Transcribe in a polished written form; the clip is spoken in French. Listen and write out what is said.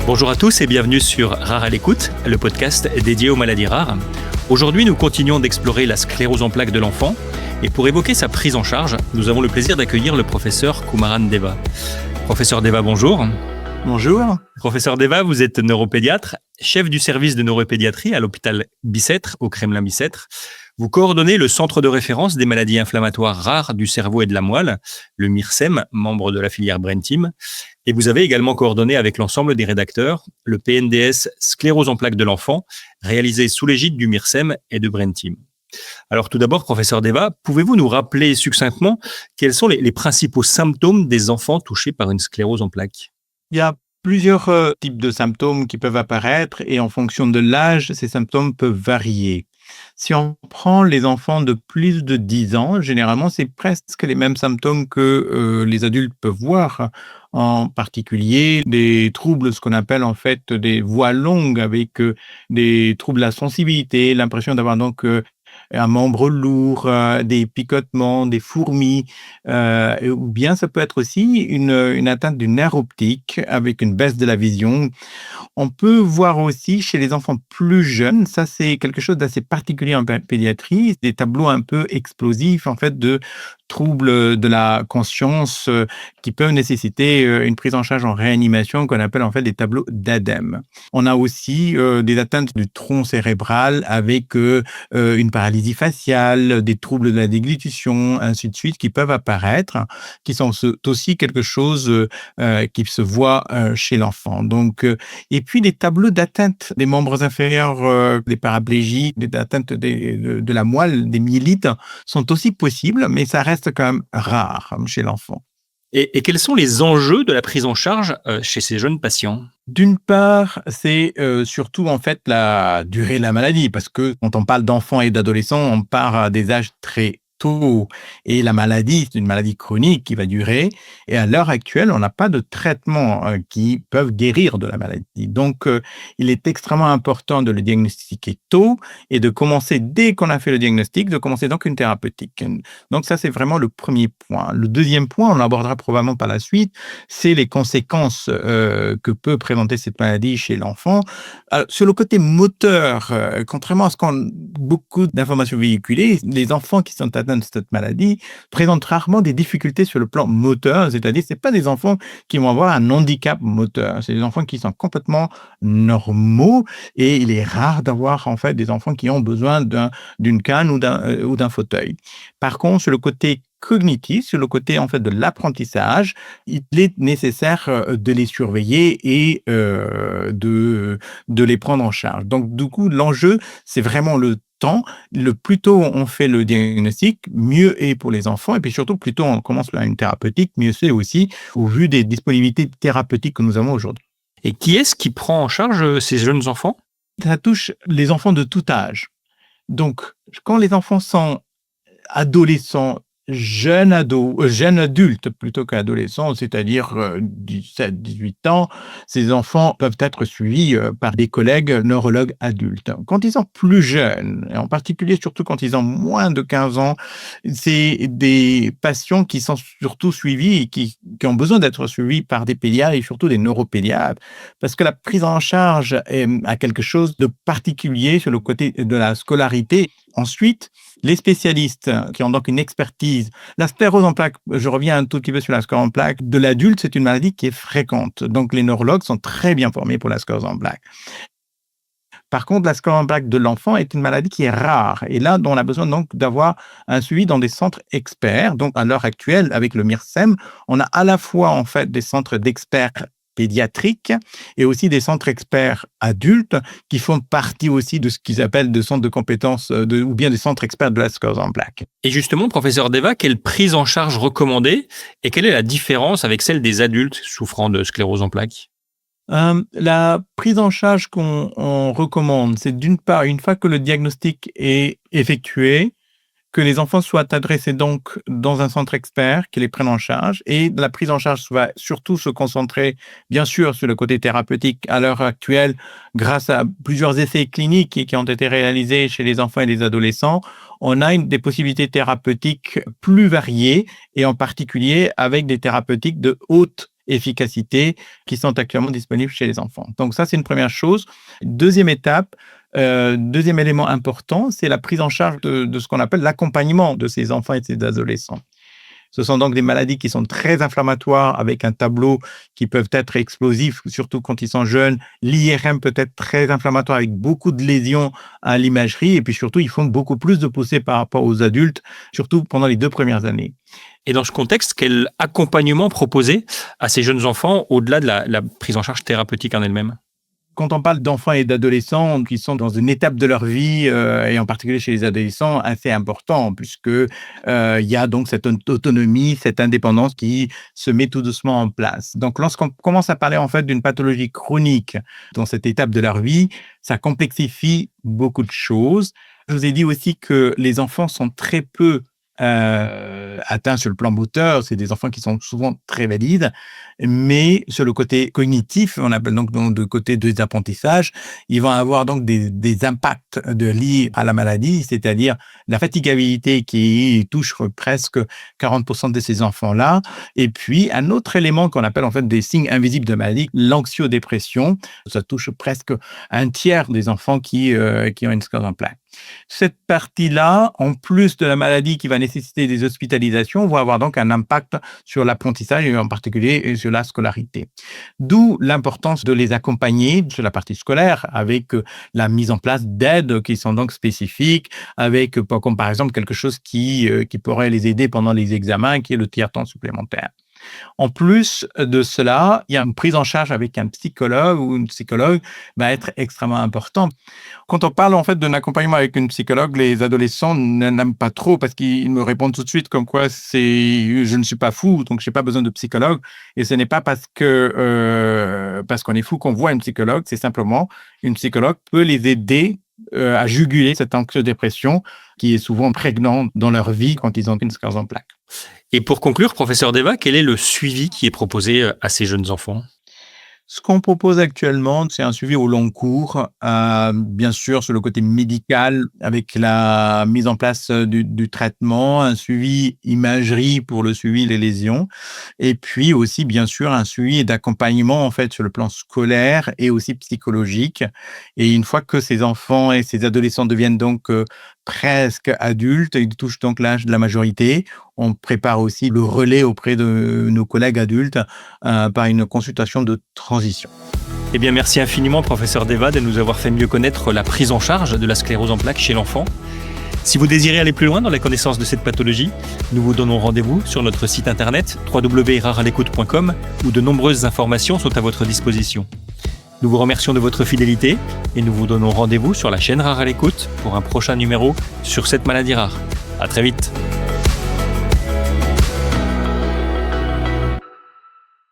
Bonjour à tous et bienvenue sur Rare à l'écoute, le podcast dédié aux maladies rares. Aujourd'hui, nous continuons d'explorer la sclérose en plaques de l'enfant et pour évoquer sa prise en charge, nous avons le plaisir d'accueillir le professeur Kumaran Deva. Professeur Deva, bonjour. Bonjour. Professeur Deva, vous êtes neuropédiatre, chef du service de neuropédiatrie à l'hôpital Bicêtre, au Kremlin-Bicêtre. Vous coordonnez le centre de référence des maladies inflammatoires rares du cerveau et de la moelle, le MIRSEM, membre de la filière Brain Team. Et vous avez également coordonné avec l'ensemble des rédacteurs le PNDS sclérose en plaques de l'enfant, réalisé sous l'égide du MIRSEM et de Brain Team. Alors tout d'abord, professeur Deva, pouvez-vous nous rappeler succinctement quels sont les principaux symptômes des enfants touchés par une sclérose en plaques ? Il y a plusieurs types de symptômes qui peuvent apparaître et en fonction de l'âge, ces symptômes peuvent varier. Si on prend les enfants de plus de 10 ans, généralement, c'est presque les mêmes symptômes que les adultes peuvent voir, en particulier des troubles, ce qu'on appelle en fait des voix longues avec des troubles à la sensibilité, l'impression d'avoir donc un membre lourd, des picotements, des fourmis, ou bien ça peut être aussi une atteinte du nerf optique avec une baisse de la vision. On peut voir aussi chez les enfants plus jeunes, ça c'est quelque chose d'assez particulier en pédiatrie, des tableaux un peu explosifs en fait de troubles de la conscience qui peuvent nécessiter une prise en charge en réanimation qu'on appelle en fait des tableaux d'ADEM. On a aussi des atteintes du tronc cérébral avec une paralysie faciale, des troubles de la déglutition, ainsi de suite, qui peuvent apparaître, qui sont aussi quelque chose qui se voit chez l'enfant. Donc, et puis des tableaux d'atteinte des membres inférieurs, des paraplégies, des atteintes de la moelle, des myélites, sont aussi possibles, mais ça reste quand même rare chez l'enfant. Et quels sont les enjeux de la prise en charge chez ces jeunes patients ? D'une part, c'est surtout en fait la durée de la maladie, parce que quand on parle d'enfants et d'adolescents, on part à des âges très tôt. Et la maladie, c'est une maladie chronique qui va durer. Et à l'heure actuelle, on n'a pas de traitements qui peuvent guérir de la maladie. Donc, il est extrêmement important de le diagnostiquer tôt et de commencer, dès qu'on a fait le diagnostic, de commencer donc une thérapeutique. Donc, ça, c'est vraiment le premier point. Le deuxième point, on l'abordera probablement par la suite, c'est les conséquences que peut présenter cette maladie chez l'enfant. Alors, sur le côté moteur, contrairement à ce qu'on beaucoup d'informations véhiculées, les enfants qui sont atteints de cette maladie présentent rarement des difficultés sur le plan moteur, c'est-à-dire c'est pas des enfants qui vont avoir un handicap moteur, c'est des enfants qui sont complètement normaux et il est rare d'avoir en fait des enfants qui ont besoin d'une canne ou d'un fauteuil. Par contre, sur le côté cognitif, sur le côté en fait de l'apprentissage, il est nécessaire de les surveiller et de les prendre en charge. Donc du coup, l'enjeu, c'est vraiment le temps. Le plus tôt on fait le diagnostic, mieux est pour les enfants. Et puis surtout, plus tôt on commence une thérapeutique, mieux c'est aussi au vu des disponibilités thérapeutiques que nous avons aujourd'hui. Et qui est-ce qui prend en charge ces jeunes enfants ? Ça touche les enfants de tout âge. Donc, quand les enfants sont adolescents, jeunes adultes plutôt qu'adolescents, c'est-à-dire 17, 18 ans, ces enfants peuvent être suivis par des collègues neurologues adultes. Quand ils sont plus jeunes, et en particulier surtout quand ils ont moins de 15 ans, c'est des patients qui sont surtout suivis et qui ont besoin d'être suivis par des pédiatres et surtout des neuropédiatres, parce que la prise en charge a quelque chose de particulier sur le côté de la scolarité. Ensuite, les spécialistes qui ont donc une expertise, la sclérose en plaques, je reviens un tout petit peu sur la sclérose en plaques, de l'adulte, c'est une maladie qui est fréquente. Donc, les neurologues sont très bien formés pour la sclérose en plaques. Par contre, la sclérose en plaques de l'enfant est une maladie qui est rare. Et là, on a besoin donc d'avoir un suivi dans des centres experts. Donc, à l'heure actuelle, avec le MIRSEM, on a à la fois en fait des centres d'experts pédiatriques et aussi des centres experts adultes qui font partie aussi de ce qu'ils appellent des centres de compétences ou bien des centres experts de la sclérose en plaques. Et justement, professeur Deva, quelle prise en charge recommandée et quelle est la différence avec celle des adultes souffrant de sclérose en plaques ? La prise en charge qu'on recommande, c'est d'une part, une fois que le diagnostic est effectué, que les enfants soient adressés donc dans un centre expert qui les prenne en charge et la prise en charge va surtout se concentrer bien sûr sur le côté thérapeutique. À l'heure actuelle, grâce à plusieurs essais cliniques qui ont été réalisés chez les enfants et les adolescents, on a des possibilités thérapeutiques plus variées et en particulier avec des thérapeutiques de haute efficacité qui sont actuellement disponibles chez les enfants. Donc ça, c'est une première chose. Deuxième étape, deuxième élément important, c'est la prise en charge de ce qu'on appelle l'accompagnement de ces enfants et de ces adolescents. Ce sont donc des maladies qui sont très inflammatoires avec un tableau qui peuvent être explosifs, surtout quand ils sont jeunes. L'IRM peut être très inflammatoire avec beaucoup de lésions à l'imagerie et puis surtout, ils font beaucoup plus de poussées par rapport aux adultes, surtout pendant les 2 premières années. Et dans ce contexte, quel accompagnement proposer à ces jeunes enfants au-delà de la prise en charge thérapeutique en elle-même? Quand on parle d'enfants et d'adolescents qui sont dans une étape de leur vie, et en particulier chez les adolescents, assez important puisque, il y a donc cette autonomie, cette indépendance qui se met tout doucement en place. Donc lorsqu'on commence à parler en fait d'une pathologie chronique dans cette étape de leur vie, ça complexifie beaucoup de choses. Je vous ai dit aussi que les enfants sont très peu, atteints sur le plan moteur. C'est des enfants qui sont souvent très valides, mais sur le côté cognitif, on appelle donc le côté des apprentissages, ils vont avoir donc des impacts liés à la maladie, c'est-à-dire la fatigabilité qui touche presque 40% de ces enfants-là. Et puis, un autre élément qu'on appelle en fait des signes invisibles de maladie, l'anxiodépression. Ça touche presque un tiers des enfants qui ont une sclérose en plaques. Cette partie-là, en plus de la maladie qui va nécessiter des hospitalisations, va avoir donc un impact sur l'apprentissage et en particulier sur la scolarité. D'où l'importance de les accompagner sur la partie scolaire avec la mise en place d'aides qui sont donc spécifiques, avec comme par exemple quelque chose qui pourrait les aider pendant les examens, qui est le tiers-temps supplémentaire. En plus de cela, il y a une prise en charge avec un psychologue ou une psychologue va être extrêmement importante. Quand on parle en fait d'un accompagnement avec une psychologue, les adolescents n'aiment pas trop parce qu'ils me répondent tout de suite comme quoi je ne suis pas fou, donc je n'ai pas besoin de psychologue. Et ce n'est pas parce qu'on est fou qu'on voit une psychologue, c'est simplement une psychologue peut les aider à juguler cette anxiodépression qui est souvent prégnante dans leur vie quand ils ont une sclérose en plaques. Et pour conclure, professeur Deva, quel est le suivi qui est proposé à ces jeunes enfants? Ce qu'on propose actuellement, c'est un suivi au long cours, bien sûr sur le côté médical avec la mise en place du traitement, un suivi imagerie pour le suivi des lésions et puis aussi bien sûr un suivi d'accompagnement en fait sur le plan scolaire et aussi psychologique. Et une fois que ces enfants et ces adolescents deviennent donc presque adultes, ils touchent donc l'âge de la majorité, on prépare aussi le relais auprès de nos collègues adultes par une consultation de transition. Eh bien, merci infiniment, professeur Deva, de nous avoir fait mieux connaître la prise en charge de la sclérose en plaques chez l'enfant. Si vous désirez aller plus loin dans la connaissance de cette pathologie, nous vous donnons rendez-vous sur notre site internet www.rarealecoute.com où de nombreuses informations sont à votre disposition. Nous vous remercions de votre fidélité et nous vous donnons rendez-vous sur la chaîne Rare à l'écoute pour un prochain numéro sur cette maladie rare. À très vite.